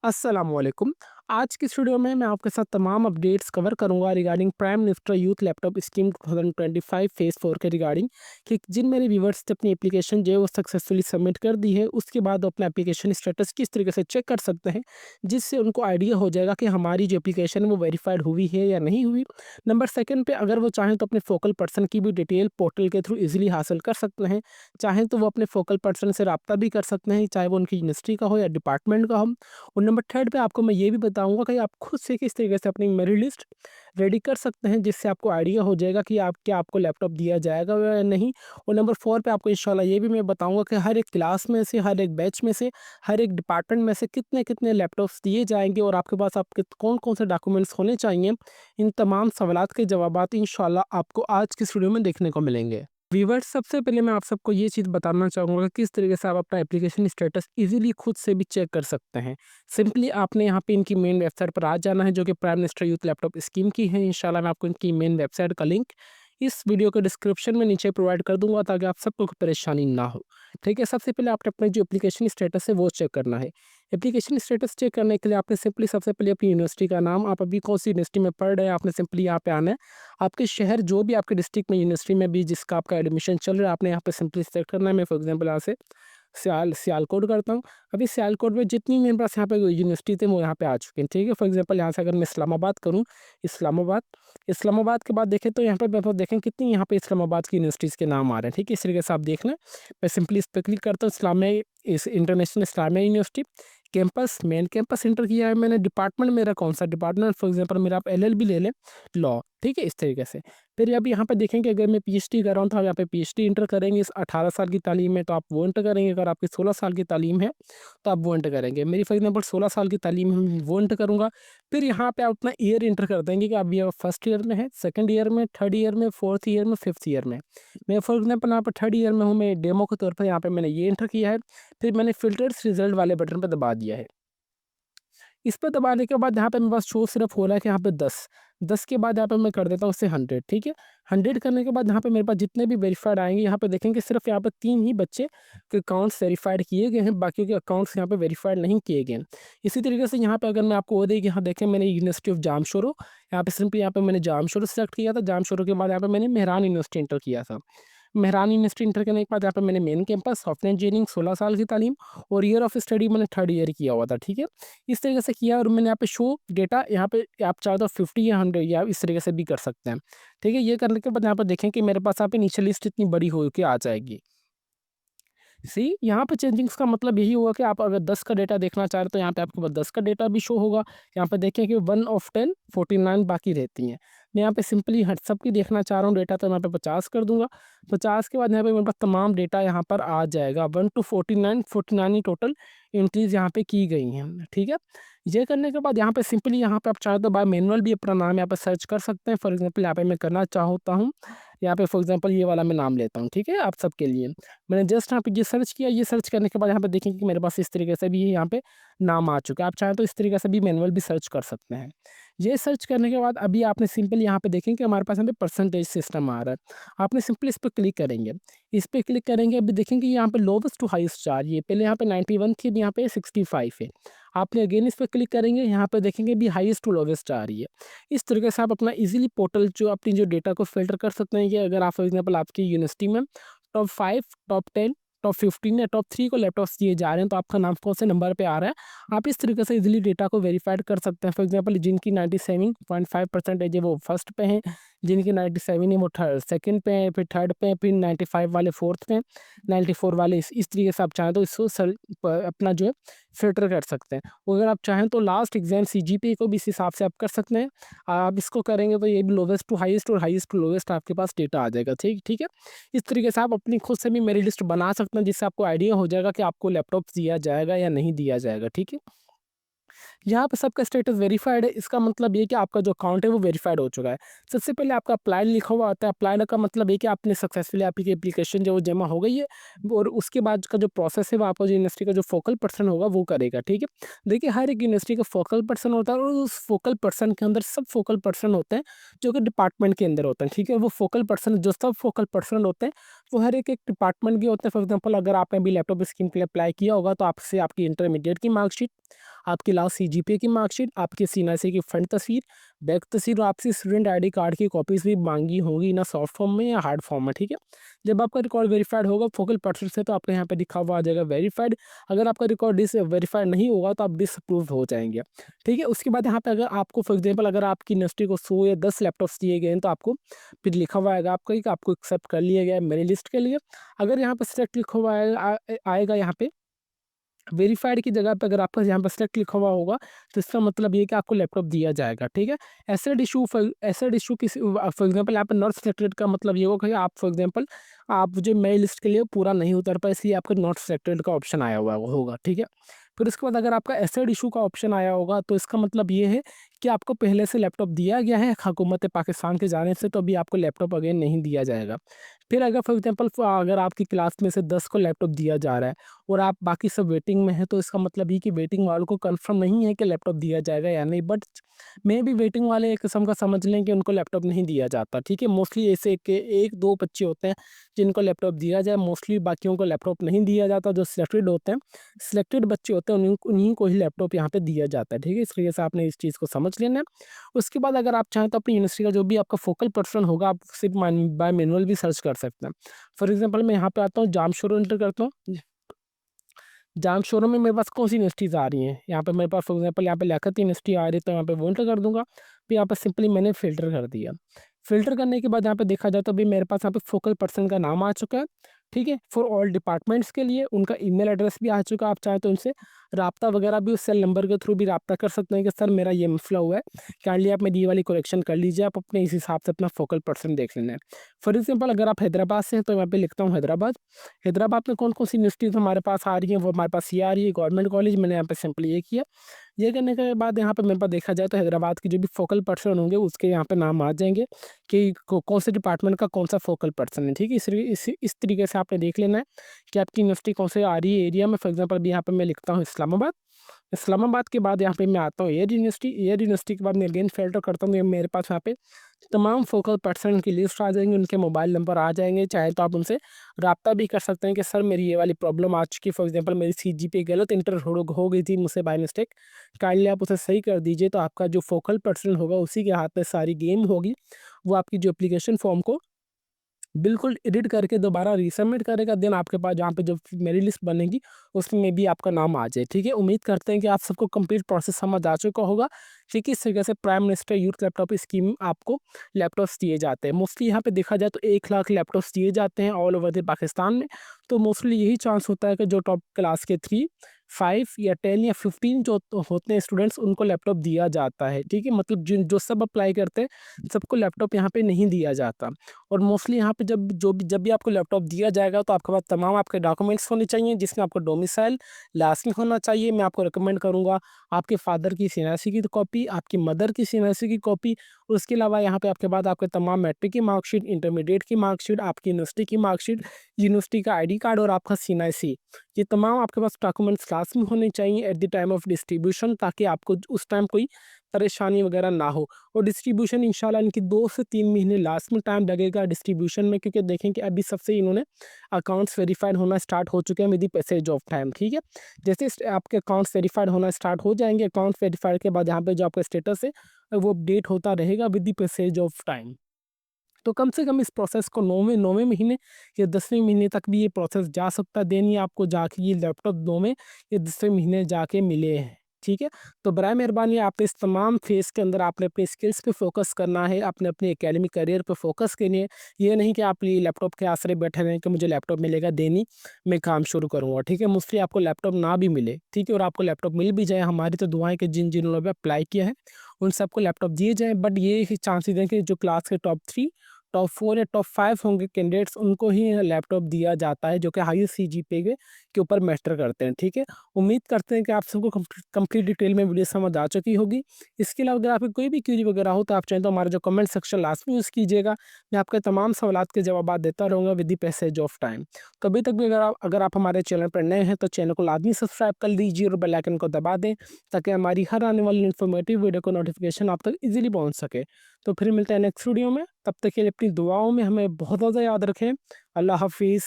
अस्सलामुअलैकुम। आज की इस वीडियो में मैं आपके साथ तमाम अपडेट्स कवर करूंगा regarding prime minister youth laptop scheme 2025 phase 4 के रिगार्डिंग कि जिन मेरे व्यूवर्स ने अपनी एप्लीकेशन जो है वो सक्सेसफुली सबमिट कर दी है, उसके बाद वो अपना एप्लीकेशन स्टेटस किस तरीके से चेक कर सकते हैं, जिससे उनको आइडिया हो जाएगा कि हमारी जो एप्लीकेशन है वो वेरीफाइड हुई है या नहीं हुई। नंबर सेकंड पे अगर वो चाहें तो अपने फोकल पर्सन की भी डिटेल पोर्टल के थ्रू ईजिली हासिल कर सकते हैं। चाहें तो वो अपने फोकल पर्सन से रब्ता भी कर सकते हैं, चाहे वो उनकी यूनिवर्सिटी का हो या डिपार्टमेंट का हो। और नंबर थर्ड पे आपको मैं ये भी बताऊँगा कि आप खुद से किस तरीके से अपनी मेरिट लिस्ट रेडी कर सकते हैं, जिससे आपको आइडिया हो जाएगा कि आप क्या आपको लैपटॉप दिया जाएगा या नहीं। और नंबर 4 पे आपको इंशाल्लाह ये भी मैं बताऊँगा कि हर एक क्लास में से, हर एक बैच में से, हर एक डिपार्टमेंट में से कितने-कितने लैपटॉप्स दिए जाएँगे और आपके पास आपके कौन-कौन से डॉक्यूमेंट्स होने चाहिए। इन तमाम सवालात के जवाबात इंशाल्लाह आपको आज की इस वीडियो में देखने को मिलेंगे। व्यूअर्स, सबसे पहले मैं आप सबको ये चीज़ बताना चाहूँगा कि किस तरीके से आप अपना एप्लीकेशन स्टेटस इजीली खुद से भी चेक कर सकते हैं। सिंपली आपने यहाँ पे इनकी मेन वेबसाइट पर आ जाना है, जो कि prime minister youth laptop scheme की है। इंशाल्लाह मैं आपको इनकी मेन वेबसाइट का लिंक इस वीडियो के डिस्क्रिप्शन में नीचे प्रोवाइड कर दूँगा, ताकि आप सबको कोई परेशानी ना हो। ठीक है? सबसे पहले आपने अपना जो एप्लीकेशन स्टेटस है वो चेक करना है। एप्लीकेशन स्टेटस चेक करने के लिए आपने सिंपली सबसे पहले अपनी यूनिवर्सिटी का नाम, आप अभी कौन-सी यूनिवर्सिटी में पढ़ रहे हैं, आपने सिंपली यहाँ पे आना है। आपके शहर जो भी आपके डिस्ट्रिक्ट में यूनिवर्सिटी में भी जिसका आपका एडमिशन चल रहा है, आपने यहाँ पे सिंपली सेलेक्ट करना है। मैं फॉर एग्जांपल यहाँ से सियालकोट करता हूँ। अभी सियालकोट में जितनी मेरे पास यहाँ पे यूनिवर्सिटी थे वो यहाँ पे आ चुके हैं, ठीक है? फॉर एग्जांपल यहाँ से अगर मैं इस्लामाबाद करूँ, इस्लामाबाद इस्लामाबाद के बाद देखें तो यहाँ पे मेरे पास देखें कितनी यहाँ पे इस्लामाबाद की यूनिवर्सिटीज़ के नाम आ रहे हैं, ठीक है? इस तरीके से आप देख लें। मैं सिंपली इस पे क्लिक करता हूँ, इस्लामिया इस international Islamia university campus, main campus enter किया है मैंने। डिपार्टमेंट मेरा कौन-सा डिपार्टमेंट, फॉर एग्जांपल मेरा आप एलएलबी ले लें, लॉ, ठीक है? इस तरीके से। फिर अब यहाँ पे देखेंगे अगर मैं पीएचडी कर रहा हूँ तो आप यहाँ पे पीएचडी इंटर करेंगे। इस 18 साल की तालीम है तो आप वो इंटर करेंगे। अगर आपकी 16 साल की तालीम है तो आप वो इंटर करेंगे। मेरी फॉर एग्जांपल 16 साल की तालीम है, मैं वो इंटर करूँगा। फिर यहाँ पे आप अपना ईयर इंटर कर देंगे कि आप ये फर्स्ट ईयर में हैं, सेकंड ईयर में, थर्ड ईयर में, फोर्थ ईयर में, फिफ्थ ईयर में। मैं फॉर एग्जांपल यहाँ पे थर्ड ईयर में हूँ, मैं डेमो के तौर पर यहाँ पे मैंने ये इंटर किया है। फिर मैंने फ़िल्टर्स रिज़ल्ट वाले बटन पे दबा दिया है। इस पे दबाने के बाद यहाँ पे मेरे पास शो सिर्फ हो रहा है कि यहाँ पे 10 के बाद यहाँ पे मैं कर देता हूँ उससे 100, ठीक है? 100 करने के बाद यहाँ पे मेरे पास जितने भी वेरिफाइड आएँगे, यहाँ पे देखेंगे सिर्फ यहाँ पे 3 ही बच्चे के अकाउंट्स वेरिफाइड किए गए हैं, बाकियों के अकाउंट्स यहाँ पे वेरिफाइड नहीं किए गए हैं। इसी तरीके से यहाँ पे अगर मैं आपको वो देखिए, यहाँ देखें मैंने यूनिवर्सिटी ऑफ जामशोरो, यहाँ पे सिंपली यहाँ पे मैंने जामशोरो सेलेक्ट किया था। जामशोरो के बाद यहाँ पे मैंने मेहरान यूनिवर्सिटी एंटर किया था। मेहरान यूनिवर्सिटी इंटर करने के बाद यहाँ पे मैंने मेन कैंपस सॉफ्टवेयर इंजीनियरिंग 16 साल की तालीम और ईयर ऑफ स्टडी मैंने थर्ड ईयर किया हुआ था, ठीक है? इस तरीके से किया और मैंने यहाँ पे शो डेटा, यहाँ पे आप चाहे तो 50 या 100 या इस तरीके से भी कर सकते हैं, ठीक है? ये करने के बाद यहाँ पे देखें कि मेरे पास यहाँ पे नीचे लिस्ट इतनी बड़ी हो के आ जाएगी। सी यहाँ पे चेंजिंग्स का मतलब यही हुआ कि आप अगर 10 का डेटा देखना चाह रहे हैं तो यहाँ पे आपके पास 10 का डेटा भी शो होगा। यहाँ पे देखें कि 1 ऑफ 10 49 बाकी रहती हैं। मैं यहाँ पे सिंपली हट सबकी देखना चाह रहा हूँ डेटा, तो मैं यहाँ पे 50 कर दूँगा। 50 के बाद यहाँ पे मेरे पास तमाम डेटा यहाँ पर आ जाएगा। 1 टू 49, 49 ही टोटल एंट्रीज़ यहाँ पे की गई हैं, ठीक है? ये करने के बाद यहाँ पे सिंपली यहाँ पे आप चाहें तो बाय मैनुअल भी अपना नाम यहाँ पे सर्च कर सकते हैं। फॉर एग्ज़ाम्पल यहाँ पे मैं करना चाहता हूँ, यहाँ पे फॉर एग्ज़ाम्पल ये वाला मैं नाम लेता हूँ, ठीक है? आप सबके लिए। मैंने जस्ट यहाँ पे ये सर्च किया, ये सर्च करने के बाद यहाँ पे देखेंगे कि मेरे पास इस तरीके से भी यहाँ पे नाम आ चुका है। आप चाहें तो इस तरीके से भी मैनुअल भी सर्च कर सकते हैं। ये सर्च करने के बाद अभी आपने सिंपल यहाँ पे देखेंगे कि हमारे पास यहाँ पे परसेंटेज सिस्टम आ रहा है। आपने सिंपली इस पे क्लिक करेंगे। इस पे क्लिक करेंगे, अभी देखेंगे यहाँ पे लोवेस्ट टू हाईएस्ट आ रही है। पहले यहाँ पे 91 थी, अभी यहाँ पे 65 है। आपने अगेन इस पे क्लिक करेंगे, यहाँ पे देखेंगे अभी हाईएस्ट टू लोवेस्ट आ रही है। इस तरीके से आप अपना ईज़िली पोर्टल जो अपनी जो डेटा को फ़िल्टर कर सकते हैं कि अगर आप फॉर एग्ज़ाम्पल आपकी यूनिवर्सिटी में टॉप 5, टॉप 10, टॉप 15 या टॉप 3 को लैपटॉप्स दिए जा रहे हैं, तो आपका नाम कौन से नंबर पे आ रहा है, आप इस तरीके से इजीली डेटा को वेरीफाइड कर सकते हैं। फॉर एग्जांपल जिनकी 97.5% है वो फर्स्ट पे हैं, जिनकी 97 है वो सेकंड पे हैं, फिर थर्ड पे हैं, फिर 95 वाले फोर्थ पे हैं, 94 वाले इस तरीके से आप चाहें तो इसको अपना जो है फिल्टर कर सकते हैं। और अगर आप चाहें तो लास्ट एग्जाम सीजीपीए को भी इस हिसाब से आप कर सकते हैं। आप इसको करेंगे तो ये भी लोवेस्ट टू हाईएस्ट और हाईएस्ट टू लोवेस्ट आपके पास डेटा आ जाएगा, ठीक ठीक है? इस तरीके से आप अपनी खुद से भी मेरी लिस्ट बना सकते हैं, जिससे आपको आइडिया हो जाएगा कि आपको लैपटॉप दिया जाएगा या नहीं दिया जाएगा, ठीक है? यहाँ पे सबका स्टेटस वेरीफाइड है, इसका मतलब ये है कि आपका जो अकाउंट है वो वेरीफाइड हो चुका है। सबसे पहले आपका अप्लाई लिखा हुआ आता है, अप्लाई का मतलब ये कि आपने सक्सेसफुली आपकी एप्लीकेशन जो वो जमा हो गई है। और उसके बाद का जो प्रोसेस है वो आपका जो यूनिवर्सिटी का जो फोकल पर्सन होगा वो करेगा, ठीक है? देखिए हर एक यूनिवर्सिटी का फोकल पर्सन होता है और उस फोकल पर्सन के अंदर सब फोकल पर्सन होते हैं जो कि डिपार्टमेंट के अंदर होते हैं, ठीक है? वो फोकल पर्सन जो सब फोकल पर्सन होते हैं वो हर एक डिपार्टमेंट के होते हैं। फॉर एग्जाम्पल अगर आपने भी लैपटॉप स्कीम के लिए अप्लाई किया होगा तो आपसे आपकी इंटरमीडिएट की मार्कशीट, आपकी लास्ट सीजीपीए की मार्कशीट, आपकी सीएनआईसी की फ्रंट तस्वीर, बैक तस्वीर और आपसी स्टूडेंट आईडी कार्ड की कॉपीज़ भी माँगी होंगी ना सॉफ्ट फॉर्म में या हार्ड फॉर्म में, ठीक है? जब आपका रिकॉर्ड वेरिफाइड होगा फोकल पर्सन से तो आपके यहाँ पे लिखा हुआ आ जाएगा वेरिफाइड। अगर आपका रिकॉर्ड वेरीफाइड नहीं होगा तो आप डिसअप्रूव हो जाएँगे, ठीक है? उसके बाद यहाँ पे अगर आपको फॉर एग्ज़ाम्पल अगर आपकी यूनिवर्सिटी को 100 या 10 लैपटॉप्स दिए गए हैं तो आपको फिर लिखा हुआ आएगा आपका कि आपको एक्सेप्ट कर लिया गया है मेरी लिस्ट के लिए। अगर यहाँ पे सिलेक्ट लिखा हुआ आएगा यहाँ पे वेरिफाइड की जगह पे अगर आपका यहाँ पे सिलेक्ट लिखा हुआ होगा तो इसका मतलब ये है कि आपको लैपटॉप दिया जाएगा, ठीक है? एसेड इशू किसी फॉर एग्जांपल यहाँ पे नॉट सिलेक्टेड का मतलब ये होगा कि आप फॉर एग्जांपल आप जो मेल लिस्ट के लिए पूरा नहीं उतर पाए इसलिए आपका नॉट सिलेक्टेड का ऑप्शन आया हुआ होगा, ठीक है? फिर उसके बाद अगर आपका एसेड इशू का ऑप्शन आया होगा तो इसका मतलब ये है कि आपको पहले से लैपटॉप दिया गया है हुकूमत पाकिस्तान के जाने से तो अभी आपको लैपटॉप अगेन नहीं दिया जाएगा। फिर अगर फॉर एग्जांपल अगर आपकी क्लास में से 10 को लैपटॉप दिया जा रहा है और आप बाकी सब वेटिंग में हैं तो इसका मतलब ये कि वेटिंग वालों को कंफर्म नहीं है कि लैपटॉप दिया जाएगा या नहीं, बट मे बी वेटिंग वाले एक किस्म का समझ लें कि उनको लैपटॉप नहीं दिया जाता, ठीक है? मोस्टली ऐसे के 1-2 बच्चे होते हैं जिनको लैपटॉप दिया जाए, मोस्टली बाकियों को लैपटॉप नहीं दिया जाता। जो सिलेक्टेड होते हैं, सिलेक्टेड बच्चे होते हैं उन्हीं को ही लैपटॉप यहाँ पे दिया जाता है, ठीक है? इस वजह से आपने इस चीज़ को समझ लेना है। उसके बाद अगर आप चाहें तो अपनी यूनिवर्सिटी का जो भी आपका फोकल पर्सन होगा आप सिर्फ बाय मैनुअल भी सर्च कर सकते हैं। फॉर एग्जांपल मैं यहाँ पे आता हूँ, जाम शोरूम एंटर करता हूँ। जाम शोरूम में मेरे पास कौन सी यूनिवर्सिटीज़ आ रही हैं, यहाँ पे मेरे पास फॉर एग्जांपल यहाँ पे लियाकत यूनिवर्सिटी आ रही है तो यहाँ पे वो एंटर कर दूंगा। फिर यहाँ पे सिंपली मैंने फ़िल्टर कर दिया। फ़िल्टर करने के बाद यहाँ पे देखा जाए तो अभी मेरे पास यहाँ पे फोकल पर्सन का नाम आ चुका है, ठीक है? फॉर ऑल डिपार्टमेंट्स के लिए उनका ईमेल एड्रेस भी आ चुका है। आप चाहें तो उनसे राब्ता वगैरह भी उस सेल नंबर के थ्रू भी राब्ता कर सकते हैं कि सर मेरा ये मसला हुआ है, काइंडली आप मेरी ये वाली करेक्शन कर लीजिए। आप अपने इस हिसाब से अपना फोकल पर्सन देख लेना है। फॉर एग्जांपल अगर आप हैदराबाद से हैं तो यहाँ पे लिखता हूँ हैदराबाद। हैदराबाद में कौन-कौन सी यूनिवर्सिटीज़ हमारे पास आ रही हैं, वो हमारे पास ये आ रही है गवर्नमेंट कॉलेज, मैंने यहाँ पे सिंपली ये किया। ये करने के बाद यहाँ पे मेरे पास देखा जाए तो हैदराबाद के जो भी फोकल पर्सन होंगे उसके यहाँ पे नाम आ जाएँगे कि कौन से डिपार्टमेंट का कौन सा फोकल पर्सन है, ठीक है? इस तरीके से आपने देख लेना है कि आपकी यूनिवर्सिटी कौन से आ रही है एरिया में। फॉर एग्जांपल अभी यहाँ पे मैं लिखता हूँ इस्लामाबाद। इस्लामाबाद के बाद यहाँ पे मैं आता हूँ एयर यूनिवर्सिटी के बाद मैं अगेन फ़िल्टर करता हूँ, ये मेरे पास यहाँ पे तमाम फोकल पर्सन की लिस्ट आ जाएँगी, उनके मोबाइल नंबर आ जाएँगे। चाहे तो आप उनसे राब्ता भी कर सकते हैं कि सर मेरी ये वाली प्रॉब्लम आ चुकी है, फॉर एग्जांपल मेरी सीजीपीए गलत एंटर हो गई थी मुझसे बाय मिस्टेक, काइंडली आप उसे सही कर दीजिए। तो आपका जो फोकल पर्सन होगा उसी के हाथ में सारी गेम होगी। वो आपकी जो एप्लीकेशन फॉर्म को बिल्कुल एडिट करके दोबारा रीसबमिट करेगा, देन आपके पास जहाँ पे जो मेरी लिस्ट बनेगी उसमें भी आपका नाम आ जाए, ठीक है? उम्मीद करते हैं कि आप सबको कंप्लीट प्रोसेस समझ आ चुका होगा कि किस तरीके से prime minister youth laptop scheme आपको लैपटॉप्स दिए जाते हैं। मोस्टली यहाँ पे देखा जाए तो 1 लाख लैपटॉप्स दिए जाते हैं ऑल ओवर द पाकिस्तान में। तो मोस्टली यही चांस होता है कि जो टॉप क्लास के 3, 5 या 10 या 15 जो होते हैं स्टूडेंट्स उनको लैपटॉप दिया जाता है, ठीक है? मतलब जिन जो सब अप्लाई करते हैं सबको लैपटॉप यहाँ पे नहीं दिया जाता। और मोस्टली यहाँ पे जब भी आपको लैपटॉप दिया जाएगा तो आपके पास तमाम आपके डॉक्यूमेंट्स होने चाहिए जिसमें आपका डोमिसाइल लास्ट में होना चाहिए। मैं आपको रिकमेंड करूँगा आपके फादर की सीएनआईसी की कॉपी, आपकी मदर की सीएनआईसी की कॉपी, उसके अलावा यहाँ पे आपके बाद आपके तमाम मैट्रिक की मार्कशीट, इंटरमीडिएट की मार्कशीट, आपकी यूनिवर्सिटी की मार्कशीट, यूनिवर्सिटी का आईडी कार्ड और आपका सीएनआईसी। ये तमाम आपके पास डॉक्यूमेंट्स क्लास में होने चाहिए at the time of distribution, ताकि आपको उस टाइम कोई परेशानी वगैरह ना हो। और डिस्ट्रीब्यूशन इंशाल्लाह इनकी 2 से 3 महीने लास्ट में टाइम लगेगा डिस्ट्रीब्यूशन में, क्योंकि देखें कि अभी सबसे इन्होंने अकाउंट्स वेरीफाइड होना स्टार्ट हो चुके हैं with the passage of time, ठीक है? जैसे आपके अकाउंट्स वेरीफाइड होना स्टार्ट हो जाएंगे, अकाउंट वेरीफाइड के बाद यहाँ पे जो आपका स्टेटस है वो अपडेट होता रहेगा with the passage of time. तो कम से कम इस प्रोसेस को 9वें महीने या 10वें महीने तक भी ये प्रोसेस जा सकता है। देन ये आपको जाके ये लैपटॉप 9वें या 10वें महीने जाके मिले हैं, ठीक है? तो बराए मेहरबानी आपने इस तमाम फेज़ के अंदर आपने अपनी स्किल्स पे फ़ोकस करना है, आपने अपने एकेडमिक करियर पे फ़ोकस करनी है। ये नहीं कि आप ये लैपटॉप के आसरे बैठे रहें कि मुझे लैपटॉप मिलेगा देन ही मैं काम शुरू करूँगा, ठीक है? मोस्टली आपको लैपटॉप ना भी मिले, ठीक है? और आपको लैपटॉप मिल भी जाए, हमारी तो दुआएँ कि जिन लोगों ने अप्लाई किया है उन सबको लैपटॉप दिए जाएँ। बट ये ही चांसेस हैं कि जो क्लास के टॉप 3, टॉप 4 या टॉप 5 होंगे कैंडिडेट्स उनको ही लैपटॉप दिया जाता है जो कि हाईएस्ट सीजीपीए के ऊपर मैटर करते हैं, ठीक है? उम्मीद करते हैं कि आप सबको कंप्लीट डिटेल में वीडियो समझ आ चुकी होगी। इसके अलावा अगर आपकी कोई भी क्वेरी वगैरह हो तो आप चाहें तो हमारा जो कमेंट सेक्शन लास्ट में यूज़ कीजिएगा। मैं आपके तमाम सवालात के जवाब देता रहूँगा with the passage of time. तो अभी तक भी अगर आप हमारे चैनल पर नए हैं तो चैनल को लाजमी सब्सक्राइब कर लीजिए और बेल आइकन को दबा दें ताकि हमारी हर आने वाली इन्फॉर्मेटिव वीडियो को नोटिफिकेशन आप तक ईज़िली पहुँच सके। तो फिर मिलते हैं नेक्स्ट वीडियो में, तब तक के लिए अपनी दुआओं में हमें बहुत ज़्यादा याद रखें। अल्लाह हाफ़िज़।